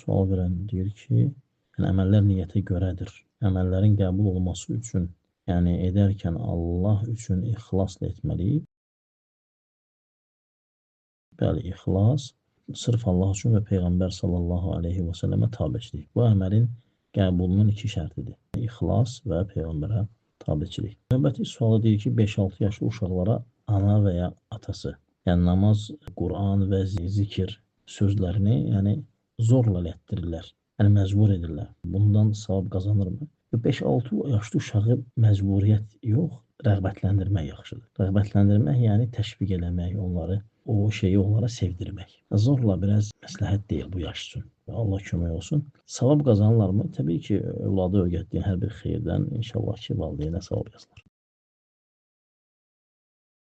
sual verən deyir ki, yəni əməllər niyyətə görədir. Əməllərin qəbul olması üçün, yəni edərkən Allah üçün ixlasla etməliyik. Bəli, ixlas sırf Allah üçün və Peyğəmbər sallallahu aleyhi və səlləmə tabeçilik. Bu əməlin qəbulunun 2 şərtidir. İxlas və Peyğəmbərə tabeçilik. Növbəti sualı deyir ki, 5-6 yaşlı uşaqlara ana və ya atası, yəni namaz, Quran və zikir sözlərini zorla elətdirirlər, məcbur edirlər. Bundan savab qazanırmı? 5-6 yaşlı uşağı məcburiyyət yox, rəğbətləndirmək yaxşıdır. Rəğbətləndirmək, yəni təşviq eləmək, o şeyi onlara sevdirmək. Zorla biraz məsləhət deyil bu yaş üçün. Allah kömək olsun. Savab qazanırlarmı? Təbii ki, övladı öyrətdiyin hər bir xeyirdən inşallah ki, valideynə savab yazılır.